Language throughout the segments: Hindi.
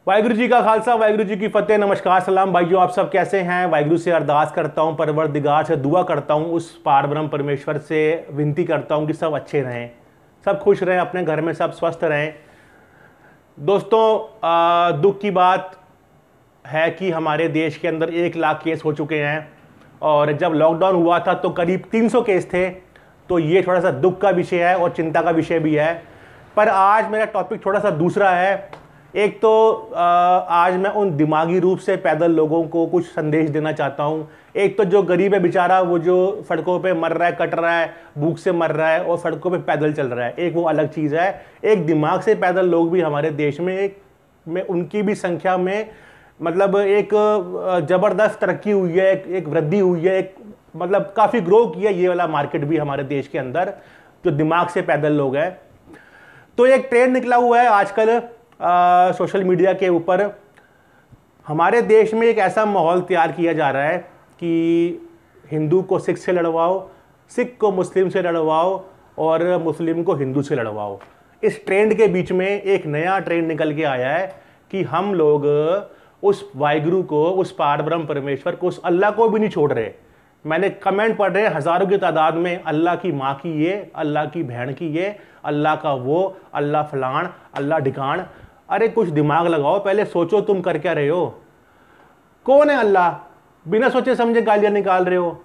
वाहिगुरु जी का खालसा, वाहिगुरु जी की फतेह। नमस्कार, सलाम भाइयों, आप सब कैसे हैं। वाहिगुरु से अरदास करता हूं, परवरदिगार से दुआ करता हूं, उस पार ब्रह्म परमेश्वर से विनती करता हूं कि सब अच्छे रहें, सब खुश रहें, अपने घर में सब स्वस्थ रहें। दोस्तों, दुख की बात है कि हमारे देश के अंदर 1 लाख केस हो चुके हैं और जब लॉकडाउन हुआ था तो करीब 300 केस थे। तो ये थोड़ा सा दुख का विषय है और चिंता का विषय भी है। पर आज मेरा टॉपिक थोड़ा सा दूसरा है। एक तो आज मैं उन दिमागी रूप से पैदल लोगों को कुछ संदेश देना चाहता हूँ। एक तो जो गरीब है बेचारा, वो जो सड़कों पे मर रहा है, कट रहा है, भूख से मर रहा है और सड़कों पे पैदल चल रहा है, एक वो अलग चीज़ है। एक दिमाग से पैदल लोग भी हमारे देश में उनकी भी संख्या में मतलब एक ज़बरदस्त तरक्की हुई है, एक वृद्धि हुई है, एक मतलब काफ़ी ग्रो किया ये वाला मार्केट भी हमारे देश के अंदर, जो दिमाग से पैदल लोग हैं। तो एक ट्रेंड निकला हुआ है आजकल सोशल मीडिया के ऊपर। हमारे देश में एक ऐसा माहौल तैयार किया जा रहा है कि हिंदू को सिख से लड़वाओ, सिख को मुस्लिम से लड़वाओ और मुस्लिम को हिंदू से लड़वाओ। इस ट्रेंड के बीच में एक नया ट्रेंड निकल के आया है कि हम लोग उस वाहिगुरु को, उस पार ब्रह्म परमेश्वर को, उस अल्लाह को भी नहीं छोड़ रहे। मैंने कमेंट पढ़ रहे हैं हज़ारों की तादाद में, अल्लाह की माँ की ये, अल्लाह की बहन की ये, अल्लाह का वो, अल्लाह फलान, अल्लाह ढिकान। अरे कुछ दिमाग लगाओ, पहले सोचो तुम कर क्या रहे हो। कौन है अल्लाह? बिना सोचे समझे गालियां निकाल रहे हो।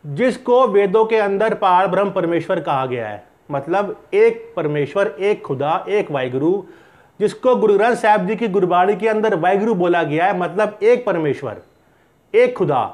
जिसको वेदों के अंदर पार ब्रह्म परमेश्वर कहा गया है, मतलब एक परमेश्वर, एक खुदा, एक वाहिगुरु, जिसको गुरु ग्रंथ साहिब जी की गुरबाणी के अंदर वाहिगुरु बोला गया है, मतलब एक परमेश्वर, एक खुदा,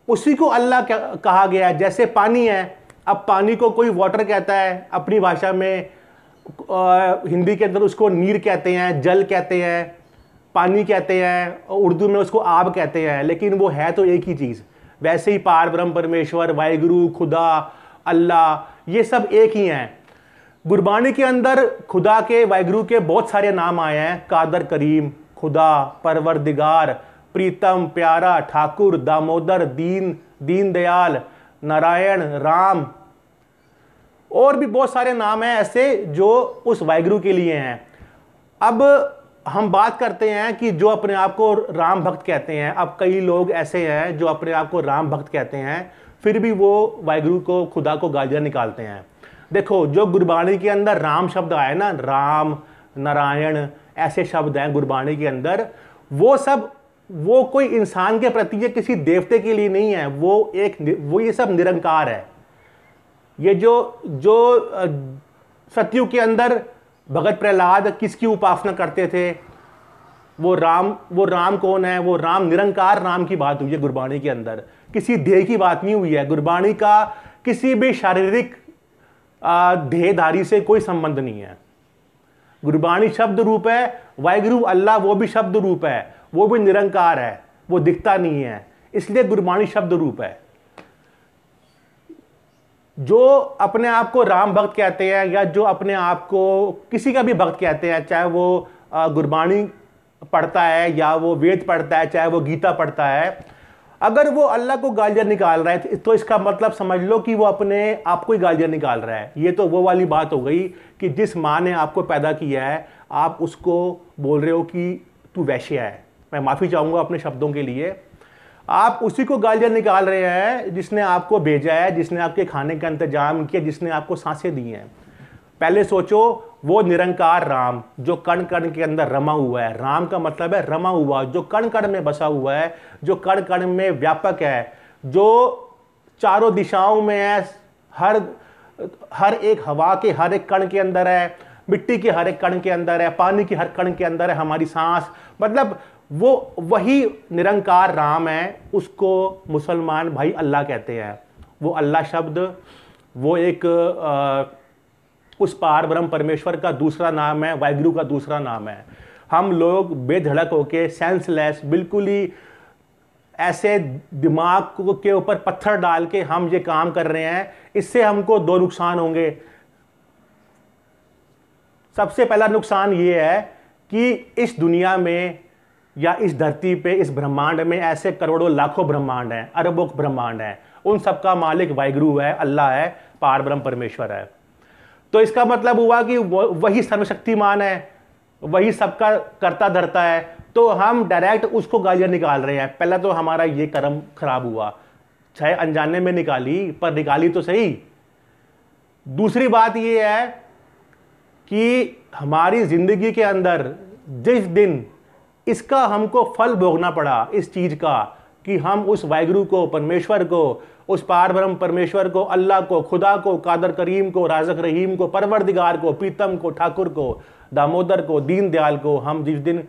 उसी को अल्लाह कहा गया है। जैसे पानी है, अब पानी को कोई वाटर कहता है अपनी भाषा में, हिंदी के अंदर उसको नीर कहते हैं, जल कहते हैं, पानी कहते हैं, उर्दू में उसको आब कहते हैं, लेकिन वो है तो एक ही चीज़। वैसे ही पार ब्रह्म परमेश्वर, वाहिगुरु, खुदा, अल्लाह, ये सब एक ही हैं। गुरबाणी के अंदर खुदा के, वाहिगुरु के बहुत सारे नाम आए हैं। कादर करीम, खुदा, परवरदिगार, प्रीतम, प्यारा, ठाकुर, दामोदर, दीन दयाल, नारायण, राम, और भी बहुत सारे नाम हैं ऐसे जो उस वाहिगुरु के लिए हैं। अब हम बात करते हैं कि जो अपने आप को राम भक्त कहते हैं, अब कई लोग ऐसे हैं जो अपने आप को राम भक्त कहते हैं, फिर भी वो वाहिगुरु को, खुदा को गालियां निकालते हैं। देखो, जो गुरबाणी के अंदर राम शब्द आया ना, राम, नारायण, ऐसे शब्द हैं गुरबाणी के अंदर, वो सब वो कोई इंसान के प्रति या किसी देवते के लिए नहीं है। वो ये सब निरंकार है। ये जो सतयुग के अंदर भगत प्रहलाद किसकी उपासना करते थे, वो राम कौन है? वो राम, निरंकार राम की बात हुई है गुरबाणी के अंदर, किसी देह की बात नहीं हुई है। गुरबाणी का किसी भी शारीरिक देहधारी से कोई संबंध नहीं है। गुरबाणी शब्द रूप है। वाहिगुरु अल्लाह वो भी शब्द रूप है, वो भी निरंकार है, वो दिखता नहीं है, इसलिए गुरबाणी शब्द रूप है। जो अपने आप को राम भक्त कहते हैं या जो अपने आप को किसी का भी भक्त कहते हैं, चाहे वो गुरबाणी पढ़ता है या वो वेद पढ़ता है, चाहे वो गीता पढ़ता है, अगर वो अल्लाह को गालियां निकाल रहा है तो इसका मतलब समझ लो कि वो अपने आप को ही गालियां निकाल रहा है। ये तो वो वाली बात हो गई कि जिस माँ ने आपको पैदा किया है, आप उसको बोल रहे हो कि तू वैश्य है। मैं माफ़ी चाहूँगा अपने शब्दों के लिए। आप उसी को गालियां निकाल रहे हैं जिसने आपको भेजा है, जिसने आपके खाने का इंतजाम किया, जिसने आपको सांसें दी हैं। पहले सोचो, वो निरंकार राम जो कण कण के अंदर रमा हुआ है, राम का मतलब है रमा हुआ, जो कण कण में बसा हुआ है, जो कण कण में व्यापक है, जो चारों दिशाओं में है, हर एक हवा के हर एक कण के अंदर है, मिट्टी के हर एक कण के अंदर है, पानी के हर कण के अंदर है, हमारी सांस, मतलब वो वही निरंकार राम है। उसको मुसलमान भाई अल्लाह कहते हैं। वो अल्लाह शब्द, वो एक उस पार ब्रह्म परमेश्वर का दूसरा नाम है, वाहिगुरु का दूसरा नाम है। हम लोग बेधड़क होके, सेंसलेस, बिल्कुल ही ऐसे दिमाग के ऊपर पत्थर डाल के हम ये काम कर रहे हैं। इससे हमको 2 नुकसान होंगे। सबसे पहला नुकसान ये है कि इस दुनिया में या इस धरती पे, इस ब्रह्मांड में ऐसे करोड़ों लाखों ब्रह्मांड हैं, अरबों ब्रह्मांड हैं, उन सबका मालिक वाहिगुरु है, अल्लाह है, पार ब्रह्म परमेश्वर है। तो इसका मतलब हुआ कि वही सर्वशक्तिमान है, वही सबका करता धरता है, तो हम डायरेक्ट उसको गालियां निकाल रहे हैं। पहला तो हमारा ये कर्म खराब हुआ, चाहे अनजाने में निकाली पर निकाली तो सही। दूसरी बात ये है कि हमारी जिंदगी के अंदर जिस दिन इसका हमको फल भोगना पड़ा इस चीज का कि हम उस वाहिगुरु को, परमेश्वर को, उस पार ब्रह्म परमेश्वर को, अल्लाह को, खुदा को, कादर करीम को, राज़क रहीम को, परवरदिगार को, प्रीतम को, ठाकुर को, दामोदर को, दीन दयाल को, हम जिस दिन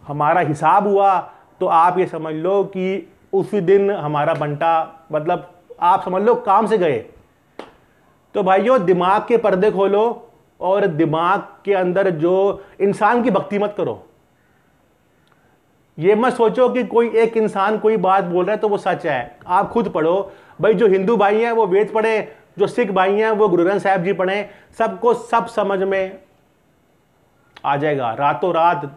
हमारा हिसाब हुआ तो आप ये समझ लो कि उसी दिन हमारा बंटा, मतलब आप समझ लो काम से गए। तो भाइयों दिमाग के पर्दे खोलो और दिमाग के अंदर जो इंसान की भक्ति मत करो। ये मत सोचो कि कोई एक इंसान कोई बात बोल रहा है तो वो सच है। आप खुद पढ़ो भाई, जो हिंदू भाई हैं वो वेद पढ़े, जो सिख भाई हैं वो गुरु ग्रंथ साहिब जी पढ़े, सबको सब समझ में आ जाएगा। रातों रात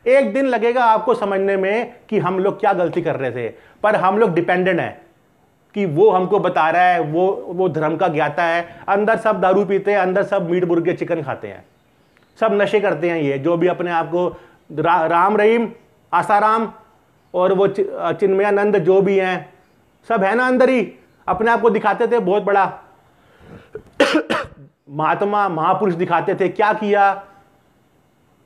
एक दिन लगेगा आपको समझने में कि हम लोग क्या गलती कर रहे थे, पर हम लोग डिपेंडेंट हैं कि वो हमको बता रहा है, वो धर्म का ज्ञाता है। अंदर सब दारू पीते हैं, अंदर सब मीट मुर्गे चिकन खाते हैं, सब नशे करते हैं। ये जो भी अपने आप को राम रहीम, आसाराम और वो चिन्मयानंद जो भी हैं, सब है ना अंदर ही, अपने आप को दिखाते थे बहुत बड़ा महात्मा महापुरुष दिखाते थे। क्या किया?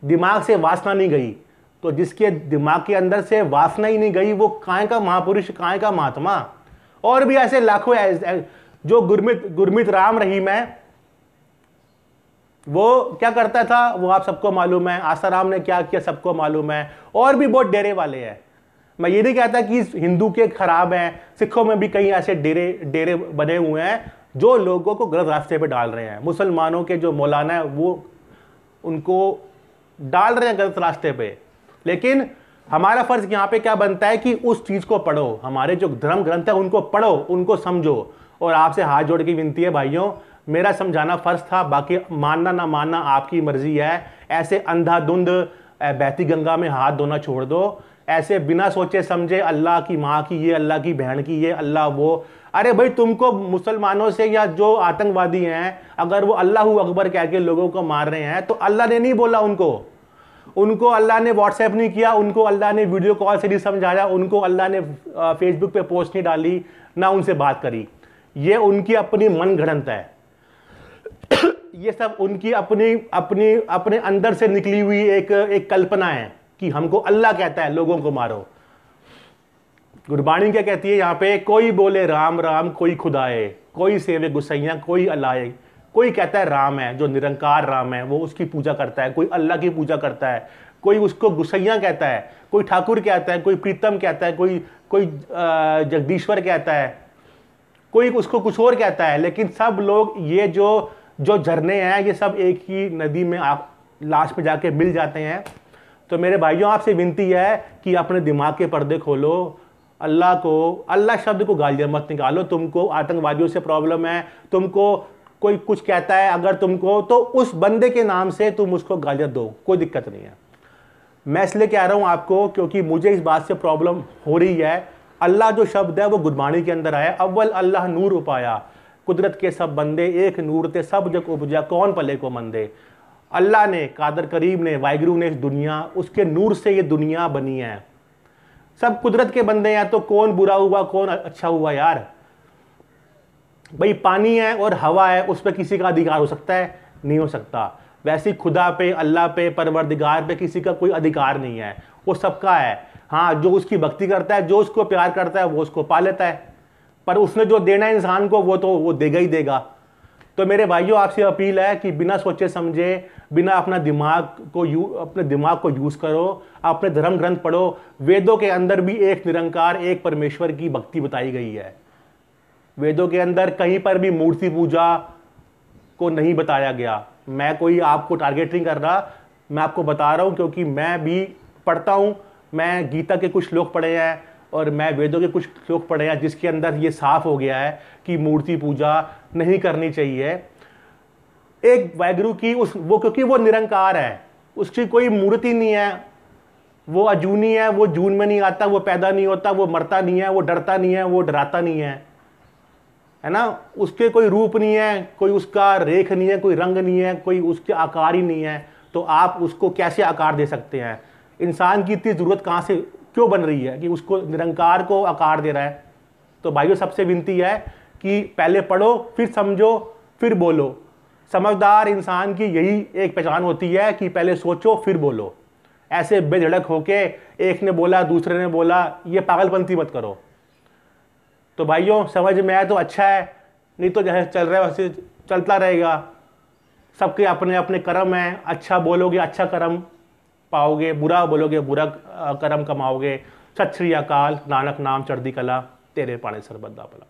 दिमाग से वासना नहीं गई। तो जिसके दिमाग के अंदर से वासना ही नहीं गई वो काहे का महापुरुष, काहे का महात्मा। और भी ऐसे लाखों जो गुरमीत राम रहीम है, वो क्या करता था वो आप सबको मालूम है। आसाराम ने क्या किया सबको मालूम है। और भी बहुत डेरे वाले हैं। मैं ये नहीं कहता कि हिंदू के खराब हैं, सिखों में भी कई ऐसे डेरे बने हुए हैं जो लोगों को गलत रास्ते पे डाल रहे हैं। मुसलमानों के जो मौलाना है वो उनको डाल रहे हैं गलत रास्ते पे। लेकिन हमारा फर्ज यहाँ पे क्या बनता है कि उस चीज को पढ़ो, हमारे जो धर्म ग्रंथ है उनको पढ़ो, उनको समझो। और आपसे हाथ जोड़ के विनती है भाइयों, मेरा समझाना फर्ज था, बाकी मानना ना मानना आपकी मर्जी है। ऐसे अंधाधुंध बहती गंगा में हाथ धोना छोड़ दो। ऐसे बिना सोचे समझे अल्लाह की माँ की ये, अल्लाह की बहन की ये, अल्लाह वो। अरे भाई तुमको मुसलमानों से या जो आतंकवादी हैं अगर वो अल्लाह अकबर कह के लोगों को मार रहे हैं तो अल्लाह ने नहीं बोला उनको अल्लाह ने व्हाट्सएप नहीं किया, उनको अल्लाह ने वीडियो कॉल से नहीं समझाया, उनको अल्लाह ने फेसबुक पे पोस्ट नहीं डाली, ना उनसे बात करी। ये उनकी अपनी मन गढ़ंत है। ये सब उनकी अपने अंदर से निकली हुई एक कल्पना है कि हमको अल्लाह कहता है लोगों को मारो। गुरबाणी क्या कहती है यहाँ पे? कोई बोले राम राम, कोई खुदाए, कोई सेवे गुसैया, कोई अल्लाह। कोई कहता है राम है, जो निरंकार राम है वो उसकी पूजा करता है, कोई अल्लाह की पूजा करता है, कोई उसको गुसैया कहता है, कोई ठाकुर कहता है, कोई प्रीतम कहता है, कोई जगदीश्वर कहता है, कोई उसको कुछ और कहता है। लेकिन सब लोग ये जो झरने हैं ये सब एक ही नदी में लास्ट में जाके मिल जाते हैं। तो मेरे भाइयों आपसे विनती है कि अपने दिमाग के पर्दे खोलो, अल्लाह शब्द को गालियां मत निकालो। तुमको आतंकवादियों से प्रॉब्लम है, तुमको कोई कुछ कहता है अगर तुमको, तो उस बंदे के नाम से तुम उसको गालियां दो, कोई दिक्कत नहीं है। मैं इसलिए कह रहा हूं आपको क्योंकि मुझे इस बात से प्रॉब्लम हो रही है। अल्लाह जो शब्द है वो गुरबाणी के अंदर आया, अव्वल अल्लाह नूर उपाया, कुदरत के सब बंदे एक नूर ते सब जग उपजा, कौन पले को मंदे। अल्लाह ने, कादर करीम ने, वाहिगुरु ने इस दुनिया, उसके नूर से ये दुनिया बनी है। सब कुदरत के बंदे हैं, तो कौन बुरा हुआ कौन अच्छा हुआ यार। भाई पानी है और हवा है, उस पर किसी का अधिकार हो सकता है? नहीं हो सकता। वैसे खुदा पे, अल्लाह पे, परवरदिगार पे किसी का कोई अधिकार नहीं है, वो सबका है। हाँ, जो उसकी भक्ति करता है, जो उसको प्यार करता है वो उसको पा लेता है, पर उसने जो देना है इंसान को वो देगा ही देगा। तो मेरे भाइयों आपसे अपील है कि बिना सोचे समझे, बिना अपने दिमाग को यूज करो, अपने धर्म ग्रंथ पढ़ो। वेदों के अंदर भी एक निरंकार, एक परमेश्वर की भक्ति बताई गई है। वेदों के अंदर कहीं पर भी मूर्ति पूजा को नहीं बताया गया। मैं कोई आपको टारगेट नहीं कर रहा, मैं आपको बता रहा हूं क्योंकि मैं भी पढ़ता हूं। मैं गीता के कुछ श्लोक पढ़े हैं और मैं वेदों के कुछ श्लोक पढ़े हैं जिसके अंदर ये साफ हो गया है कि मूर्ति पूजा नहीं करनी चाहिए। एक वाहिगुरु की क्योंकि वो निरंकार है, उसकी कोई मूर्ति नहीं है, वो अजूनी है, वो जून में नहीं आता, वो पैदा नहीं होता, वो मरता नहीं है, वो डरता नहीं है, वो डराता नहीं है ना। उसके कोई रूप नहीं है, कोई उसका रेख नहीं है, कोई रंग नहीं है, कोई उसके आकार ही नहीं है। तो आप उसको कैसे आकार दे सकते हैं? इंसान की इतनी ज़रूरत कहाँ से क्यों बन रही है कि उसको निरंकार को आकार दे रहा है। तो भाइयों सबसे विनती है कि पहले पढ़ो, फिर समझो, फिर बोलो। समझदार इंसान की यही एक पहचान होती है कि पहले सोचो फिर बोलो। ऐसे बेधड़क होके एक ने बोला दूसरे ने बोला, ये पागलपंती मत करो। तो भाइयों समझ में आए तो अच्छा है, नहीं तो जैसे चल रहा है वैसे चलता रहेगा। सबके अपने अपने कर्म हैं, अच्छा बोलोगे अच्छा कर्म पाओगे, बुरा बोलोगे बुरा कर्म कमाओगे। सत श्री अकाल। नानक नाम चढ़दी कला, तेरे पाने सरबत दा भला।